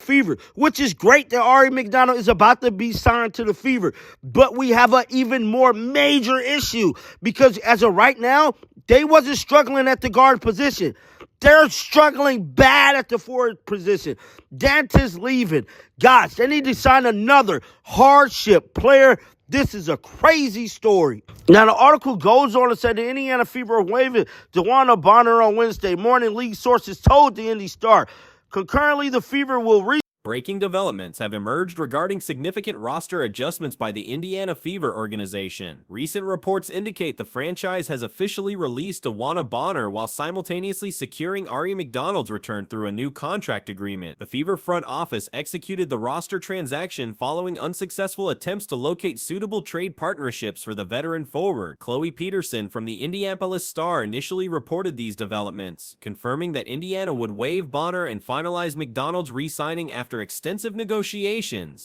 Fever, which is great that Ari McDonald is about to be signed to the Fever. But we have an even more major issue because as of right now, they wasn't struggling at the guard position. They're struggling bad at the forward position. DIDNT is leaving. Gosh, they need to sign another hardship player. This is a crazy story. Now, the article goes on to say the Indiana Fever are waiving Dewanna Bonner on Wednesday morning. League sources told the Indy Star. Concurrently, the Fever will Breaking developments have emerged regarding significant roster adjustments by the Indiana Fever organization. Recent reports indicate the franchise has officially released Dewanna Bonner while simultaneously securing Ari McDonald's return through a new contract agreement. The Fever front office executed the roster transaction following unsuccessful attempts to locate suitable trade partnerships for the veteran forward. Chloe Peterson from the Indianapolis Star initially reported these developments, confirming that Indiana would waive Bonner and finalize McDonald's re-signing after extensive negotiations.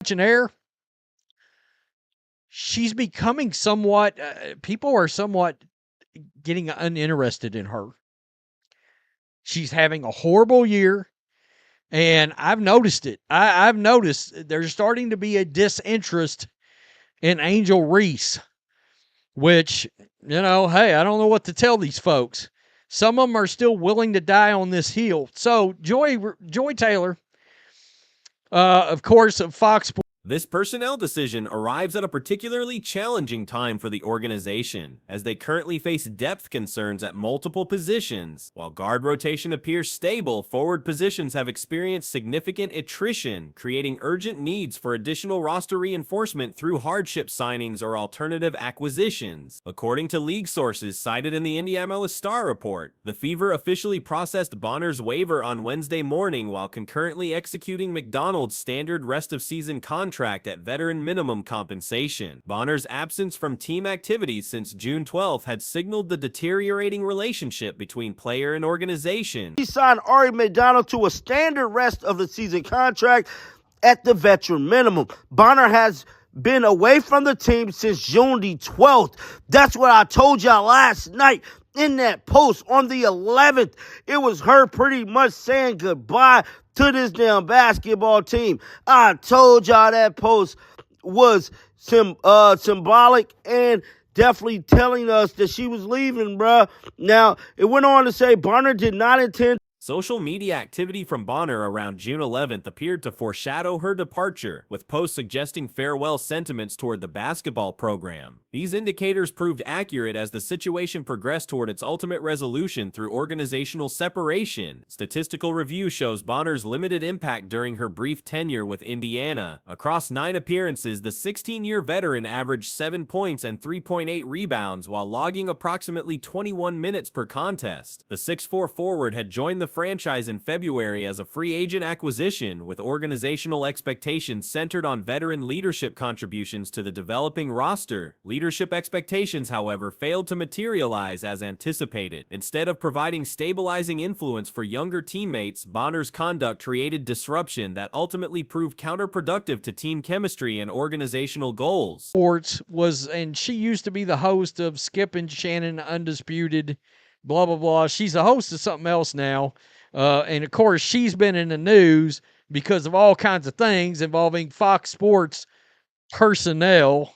She's becoming somewhat, people are somewhat getting uninterested in her. She's having a horrible year, and I've noticed it. I've noticed there's starting to be a disinterest in Angel Reese, which, you know, hey, I don't know what to tell these folks. Some of them are still willing to die on this hill. So Joy Taylor, of course, of Fox Sports. This personnel decision arrives at a particularly challenging time for the organization, as they currently face depth concerns at multiple positions. While guard rotation appears stable, forward positions have experienced significant attrition, creating urgent needs for additional roster reinforcement through hardship signings or alternative acquisitions. According to league sources cited in the Indianapolis Star report, the Fever officially processed Bonner's waiver on Wednesday morning while concurrently executing McDonald's standard rest-of-season contract at veteran minimum compensation. Bonner's absence from team activities since June 12th had signaled the deteriorating relationship between player and organization. He signed Ari McDonald to a standard rest of the season contract at the veteran minimum. Bonner has been away from the team since June the 12th. That's what I told y'all last night. In that post on the 11th, it was her pretty much saying goodbye to this damn basketball team. I told y'all that post was symbolic and definitely telling us that she was leaving, bruh. Now, it went on to say Bonner did not intend. Social media activity from Bonner around June 11th appeared to foreshadow her departure, with posts suggesting farewell sentiments toward the basketball program. These indicators proved accurate as the situation progressed toward its ultimate resolution through organizational separation. Statistical review shows Bonner's limited impact during her brief tenure with Indiana. Across 9 appearances, the 16-year veteran averaged 7 points and 3.8 rebounds while logging approximately 21 minutes per contest. The 6'4" forward had joined the franchise in February as a free agent acquisition, with organizational expectations centered on veteran leadership contributions to the developing roster. Leadership expectations, however, failed to materialize as anticipated. Instead of providing stabilizing influence for younger teammates, Bonner's conduct created disruption that ultimately proved counterproductive to team chemistry and organizational goals. Sports was, and she used to be the host of Skip and Shannon Undisputed, blah, blah, blah. She's the host of something else now. And, of course, she's been in the news because of all kinds of things involving Fox Sports personnel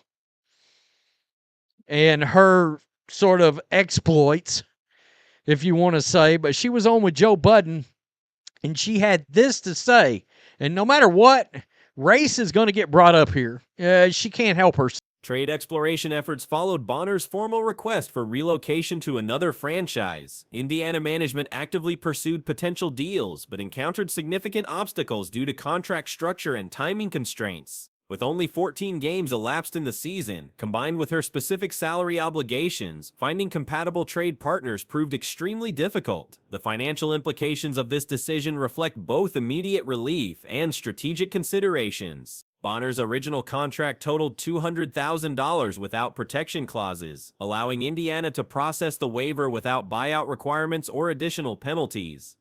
and her sort of exploits, if you want to say. But she was on with Joe Budden, and she had this to say. And no matter what, race is going to get brought up here. She can't help herself. Trade exploration efforts followed Bonner's formal request for relocation to another franchise. Indiana management actively pursued potential deals, but encountered significant obstacles due to contract structure and timing constraints. With only 14 games elapsed in the season, combined with her specific salary obligations, finding compatible trade partners proved extremely difficult. The financial implications of this decision reflect both immediate relief and strategic considerations. Bonner's original contract totaled $200,000 without protection clauses, allowing Indiana to process the waiver without buyout requirements or additional penalties.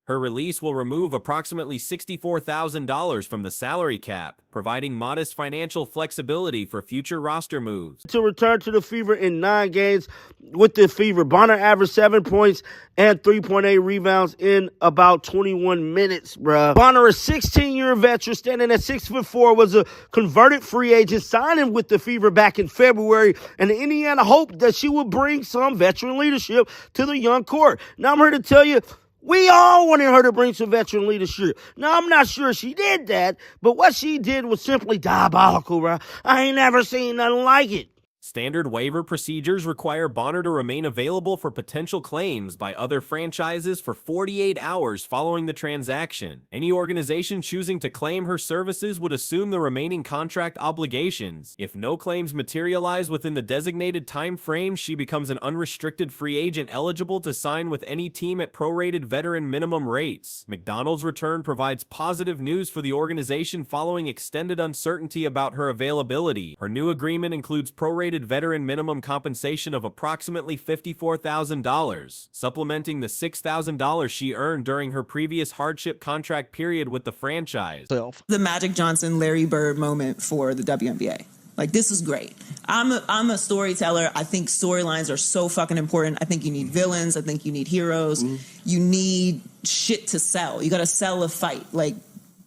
Her release will remove approximately $64,000 from the salary cap, providing modest financial flexibility for future roster moves. To return to the Fever in 9 games with the Fever, Bonner averaged 7 points and 3.8 rebounds in about 21 minutes, bruh. Bonner, a 16-year veteran standing at 6'4", was a converted free agent signing with the Fever back in February, and Indiana hoped that she would bring some veteran leadership to the young core. Now I'm here to tell you, we all wanted her to bring some veteran leadership. Now, I'm not sure she did that, but what she did was simply diabolical, bro. I ain't never seen nothing like it. Standard waiver procedures require Bonner to remain available for potential claims by other franchises for 48 hours following the transaction. Any organization choosing to claim her services would assume the remaining contract obligations. If no claims materialize within the designated time frame, she becomes an unrestricted free agent eligible to sign with any team at prorated veteran minimum rates. McDonald's return provides positive news for the organization following extended uncertainty about her availability. Her new agreement includes prorated veteran minimum compensation of approximately $54,000, supplementing the $6,000 she earned during her previous hardship contract period with the franchise. The Magic Johnson, Larry Bird moment for the WNBA. Like, this is great. I'm a storyteller. I think storylines are so fucking important. I think you need villains. I think you need heroes. You need shit to sell. You got to sell a fight. Like,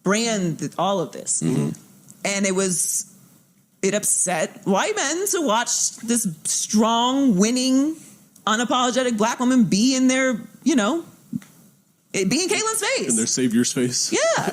brand all of this. And it upset white men to watch this strong, winning, unapologetic black woman be in their, be in Caitlin's face. In their savior's face. Yeah,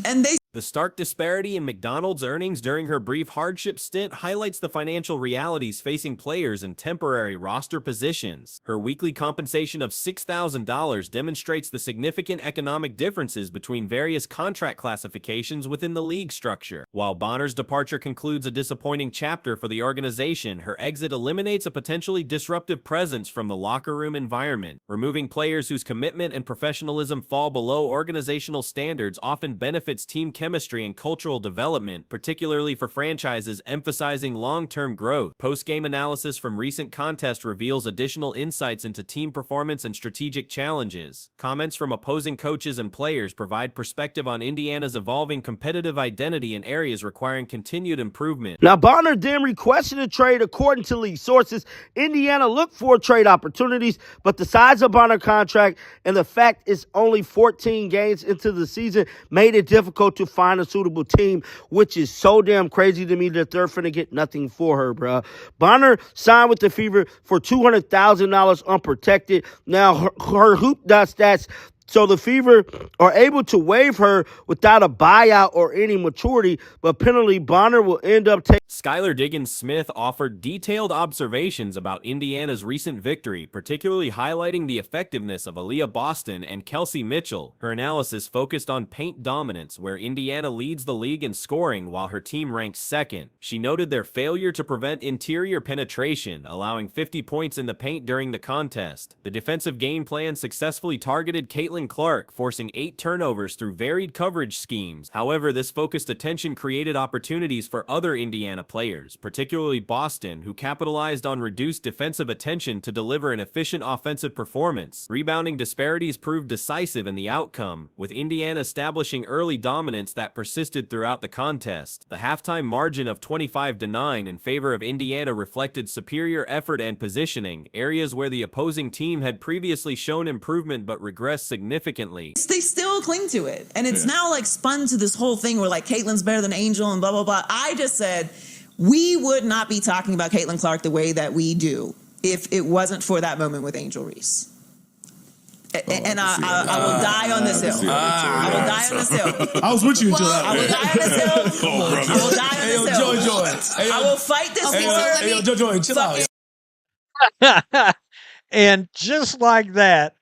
and they... The stark disparity in McDonald's earnings during her brief hardship stint highlights the financial realities facing players in temporary roster positions. Her weekly compensation of $6,000 demonstrates the significant economic differences between various contract classifications within the league structure. While Bonner's departure concludes a disappointing chapter for the organization, her exit eliminates a potentially disruptive presence from the locker room environment. Removing players whose commitment and professionalism fall below organizational standards often benefits team chemistry and cultural development, particularly for franchises emphasizing long-term growth. Post-game analysis from recent contests reveals additional insights into team performance and strategic challenges. Comments from opposing coaches and players provide perspective on Indiana's evolving competitive identity in areas requiring continued improvement. Now, Bonner then requested a trade. According to league sources, Indiana looked for trade opportunities, but the size of Bonner's contract and the fact it's only 14 games into the season made it difficult to find a suitable team, which is so damn crazy to me that they're finna get nothing for her, bro. Bonner signed with the Fever for $200,000 unprotected. Now, her hoop stats, so the Fever are able to waive her without a buyout or any maturity, but penalty Bonner will end up taking. Skylar Diggins-Smith offered detailed observations about Indiana's recent victory, particularly highlighting the effectiveness of Aaliyah Boston and Kelsey Mitchell. Her analysis focused on paint dominance, where Indiana leads the league in scoring while her team ranks second. She noted their failure to prevent interior penetration, allowing 50 points in the paint during the contest. The defensive game plan successfully targeted Caitlin Clark, forcing 8 turnovers through varied coverage schemes. However, this focused attention created opportunities for other Indiana players, particularly Boston, who capitalized on reduced defensive attention to deliver an efficient offensive performance. Rebounding disparities proved decisive in the outcome, with Indiana establishing early dominance that persisted throughout the contest. The halftime margin of 25-9 in favor of Indiana reflected superior effort and positioning, areas where the opposing team had previously shown improvement but regressed significantly. They still cling to it, and it's now like spun to this whole thing where like Caitlin's better than Angel and blah blah blah. I just said we would not be talking about Caitlin Clark the way that we do if it wasn't for that moment with Angel Reese. And I will die on this hill. I will die on this hill. I was with you until that. I will die on this hill. I will die on this hill. I will fight this war. Hey, yo, Joy, chill out. And just like that,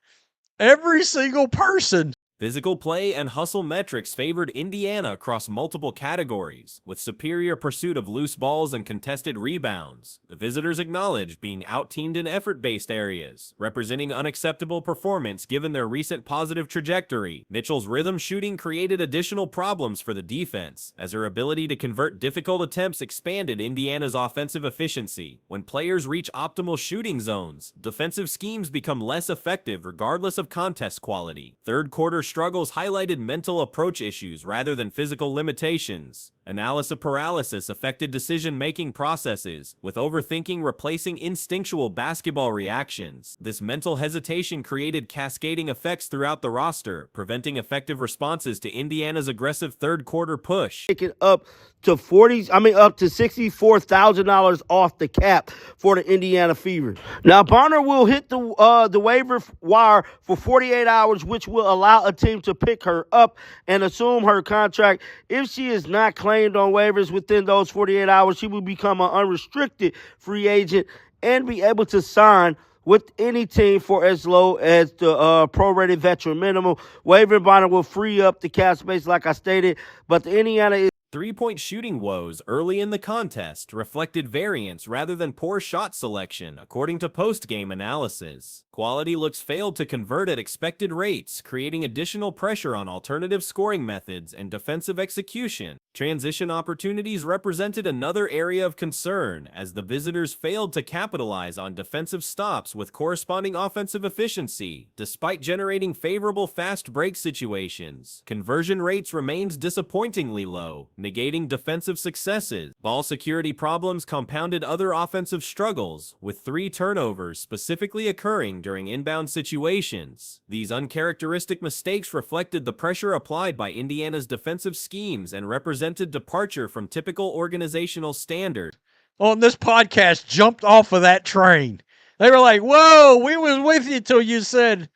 every single person Physical play and hustle metrics favored Indiana across multiple categories, with superior pursuit of loose balls and contested rebounds. The visitors acknowledged being out-teamed in effort-based areas, representing unacceptable performance given their recent positive trajectory. Mitchell's rhythm shooting created additional problems for the defense, as her ability to convert difficult attempts expanded Indiana's offensive efficiency. When players reach optimal shooting zones, defensive schemes become less effective regardless of contest quality. Third quarter struggles highlighted mental approach issues rather than physical limitations. Analysis paralysis affected decision-making processes, with overthinking replacing instinctual basketball reactions. This mental hesitation created cascading effects throughout the roster, preventing effective responses to Indiana's aggressive third-quarter push. Up to $64,000 off the cap for the Indiana Fever. Now, Bonner will hit the waiver wire for 48 hours, which will allow a team to pick her up and assume her contract. If she is not claimed on waivers within those 48 hours, she will become an unrestricted free agent and be able to sign with any team for as low as the prorated veteran minimum. Waiver Bonner will free up the cap space, like I stated, but the Indiana Three-point shooting woes early in the contest reflected variance rather than poor shot selection, according to post-game analysis. Quality looks failed to convert at expected rates, creating additional pressure on alternative scoring methods and defensive execution. Transition opportunities represented another area of concern, as the visitors failed to capitalize on defensive stops with corresponding offensive efficiency, despite generating favorable fast break situations. Conversion rates remained disappointingly low, negating defensive successes. Ball security problems compounded other offensive struggles, with 3 turnovers specifically occurring during inbound situations. These uncharacteristic mistakes reflected the pressure applied by Indiana's defensive schemes and represented departure from typical organizational standards. On this podcast, jumped off of that train. They were like, whoa, we was with you till you said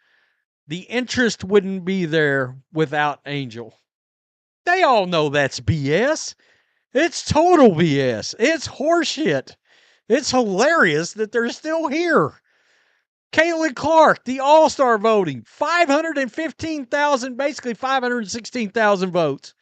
the interest wouldn't be there without Angel. They all know that's BS. It's total BS. It's horseshit. It's hilarious that they're still here. Caitlin Clark, the All-Star voting, 515,000, basically 516,000 votes.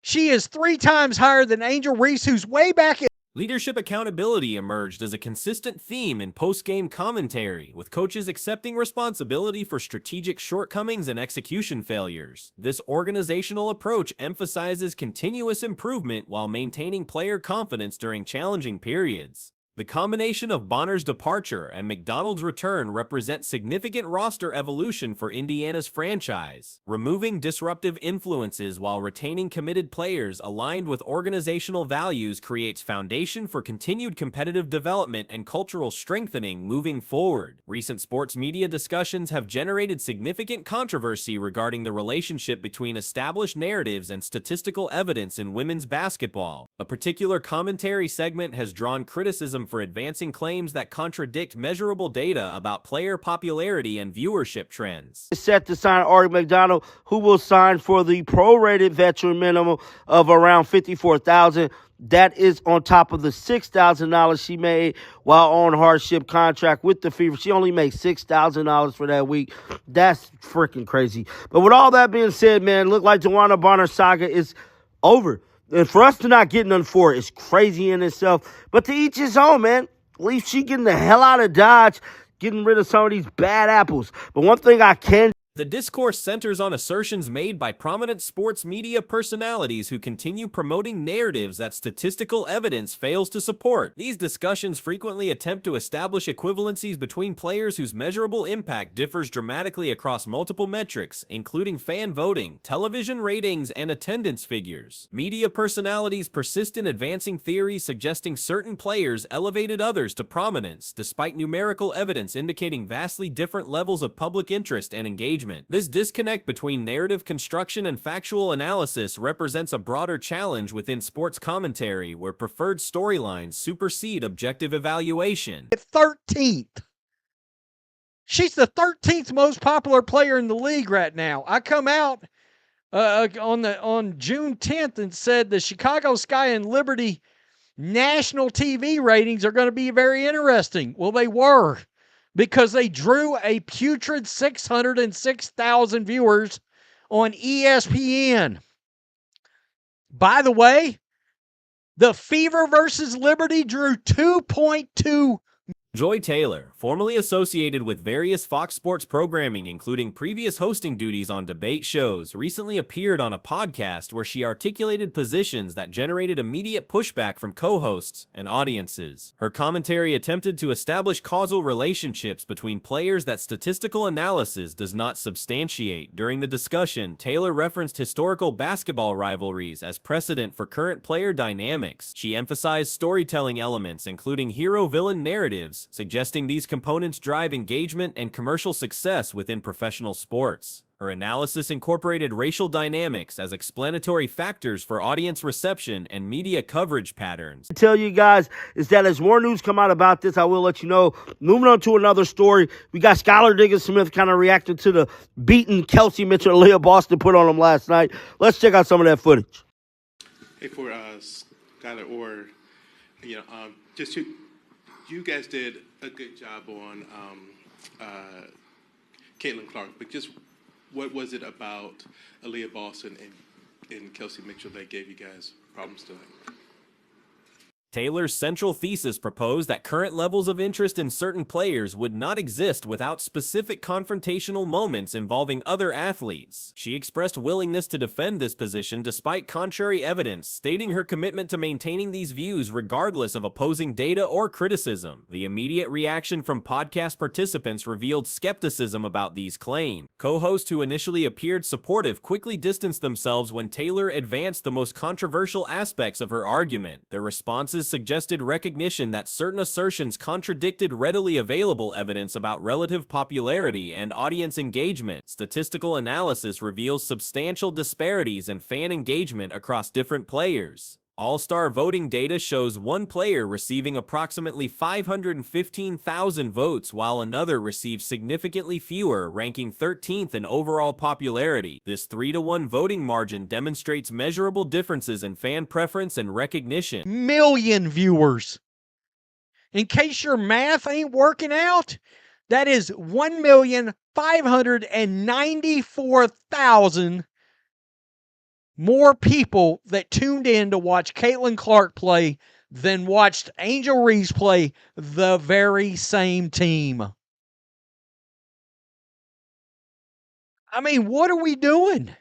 She is 3 times higher than Angel Reese, who's way back in. Leadership accountability emerged as a consistent theme in post-game commentary, with coaches accepting responsibility for strategic shortcomings and execution failures. This organizational approach emphasizes continuous improvement while maintaining player confidence during challenging periods. The combination of Bonner's departure and McDonald's return represent significant roster evolution for Indiana's franchise. Removing disruptive influences while retaining committed players aligned with organizational values creates foundation for continued competitive development and cultural strengthening moving forward. Recent sports media discussions have generated significant controversy regarding the relationship between established narratives and statistical evidence in women's basketball. A particular commentary segment has drawn criticism for advancing claims that contradict measurable data about player popularity and viewership trends. Set to sign Ari McDonald, who will sign for the prorated veteran minimum of around $54,000. That is on top of the $6,000 she made while on hardship contract with the Fever. She only made $6,000 for that week. That's freaking crazy. But with all that being said, man, look like Dewanna Bonner saga is over. And for us to not get none for it is crazy in itself. But to each his own, man. At least she getting the hell out of Dodge, getting rid of some of these bad apples. But one thing I can The discourse centers on assertions made by prominent sports media personalities who continue promoting narratives that statistical evidence fails to support. These discussions frequently attempt to establish equivalencies between players whose measurable impact differs dramatically across multiple metrics, including fan voting, television ratings, and attendance figures. Media personalities persist in advancing theories suggesting certain players elevated others to prominence, despite numerical evidence indicating vastly different levels of public interest and engagement. This disconnect between narrative construction and factual analysis represents a broader challenge within sports commentary where preferred storylines supersede objective evaluation. 13th. She's the 13th most popular player in the league right now. I come out on June 10th and said the Chicago Sky and Liberty national TV ratings are going to be very interesting. Well, they were, because they drew a putrid 606,000 viewers on ESPN. By the way, the Fever versus Liberty drew 2.2. Joy Taylor, formerly associated with various Fox Sports programming, including previous hosting duties on debate shows, recently appeared on a podcast where she articulated positions that generated immediate pushback from co-hosts and audiences. Her commentary attempted to establish causal relationships between players that statistical analysis does not substantiate. During the discussion, Taylor referenced historical basketball rivalries as precedent for current player dynamics. She emphasized storytelling elements, including hero-villain narratives, suggesting these components drive engagement and commercial success within professional sports. Her analysis incorporated racial dynamics as explanatory factors for audience reception and media coverage patterns. Tell you guys is that as more news come out about this, I will let you know. Moving on to another story, we got Skylar Diggins-Smith kind of reacting to the beating Kelsey Mitchell and Leah Boston put on him last night. Let's check out some of that footage. Hey, for Skylar, or just you guys did a good job on Caitlin Clark, but just what was it about Aaliyah Boston and Kelsey Mitchell that gave you guys problems tonight? Taylor's central thesis proposed that current levels of interest in certain players would not exist without specific confrontational moments involving other athletes. She expressed willingness to defend this position despite contrary evidence, stating her commitment to maintaining these views regardless of opposing data or criticism. The immediate reaction from podcast participants revealed skepticism about these claims. Co-hosts who initially appeared supportive quickly distanced themselves when Taylor advanced the most controversial aspects of her argument. Their responses suggested recognition that certain assertions contradicted readily available evidence about relative popularity and audience engagement. Statistical analysis reveals substantial disparities in fan engagement across different players. All-Star voting data shows one player receiving approximately 515,000 votes while another received significantly fewer, ranking 13th in overall popularity. This 3-to-1 voting margin demonstrates measurable differences in fan preference and recognition. Million viewers. In case your math ain't working out, that is 1,594,000 more people that tuned in to watch Caitlin Clark play than watched Angel Reese play the very same team. I mean, what are we doing?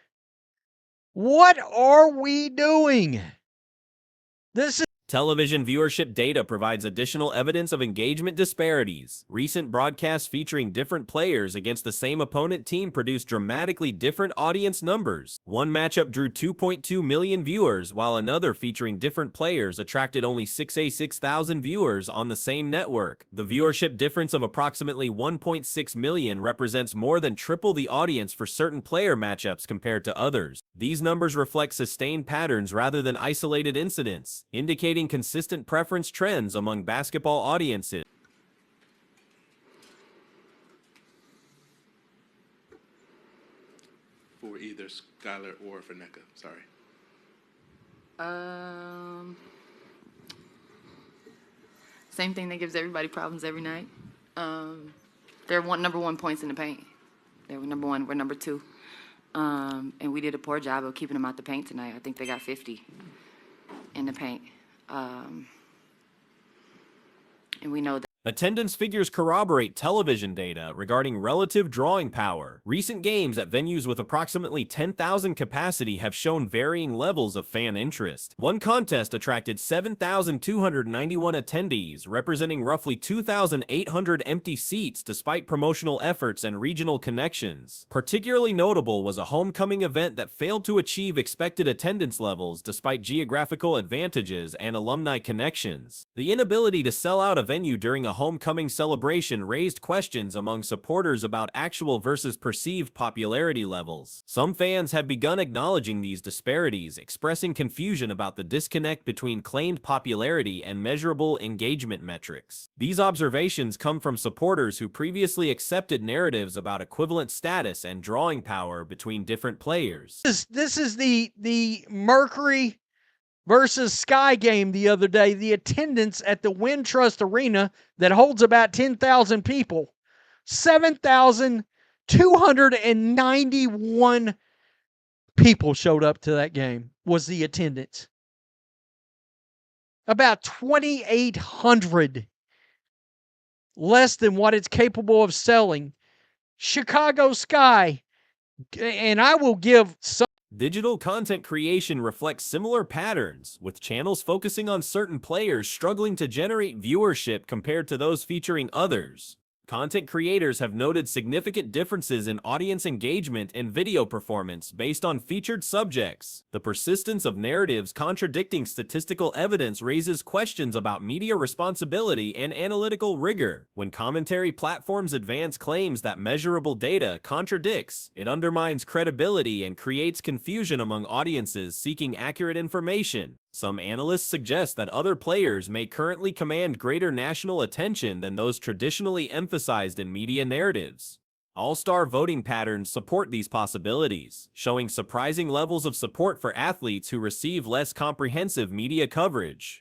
What are we doing? This is Television viewership data provides additional evidence of engagement disparities. Recent broadcasts featuring different players against the same opponent team produced dramatically different audience numbers. One matchup drew 2.2 million viewers, while another featuring different players attracted only 6,000 viewers on the same network. The viewership difference of approximately 1.6 million represents more than triple the audience for certain player matchups compared to others. These numbers reflect sustained patterns rather than isolated incidents, indicating consistent preference trends among basketball audiences. For either Skylar or for NECA, sorry. Same thing that gives everybody problems every night. They're number one points in the paint. They were number one, we're number two. And we did a poor job of keeping them out the paint tonight. I think they got 50 in the paint. And we know that. Attendance figures corroborate television data regarding relative drawing power. Recent games at venues with approximately 10,000 capacity have shown varying levels of fan interest. One contest attracted 7,291 attendees, representing roughly 2,800 empty seats despite promotional efforts and regional connections. Particularly notable was a homecoming event that failed to achieve expected attendance levels despite geographical advantages and alumni connections. The inability to sell out a venue during a homecoming celebration raised questions among supporters about actual versus perceived popularity levels. Some fans have begun acknowledging these disparities, expressing confusion about the disconnect between claimed popularity and measurable engagement metrics. These observations come from supporters who previously accepted narratives about equivalent status and drawing power between different players. This is the Mercury versus Sky game the other day. The attendance at the Wintrust Arena that holds about 10,000 people, 7,291 people showed up to that game was the attendance. About 2,800, less than what it's capable of selling. Chicago Sky, and I will give some. Digital content creation reflects similar patterns, with channels focusing on certain players struggling to generate viewership compared to those featuring others. Content creators have noted significant differences in audience engagement and video performance based on featured subjects. The persistence of narratives contradicting statistical evidence raises questions about media responsibility and analytical rigor. When commentary platforms advance claims that measurable data contradicts, it undermines credibility and creates confusion among audiences seeking accurate information. Some analysts suggest that other players may currently command greater national attention than those traditionally emphasized in media narratives. All-star voting patterns support these possibilities, showing surprising levels of support for athletes who receive less comprehensive media coverage.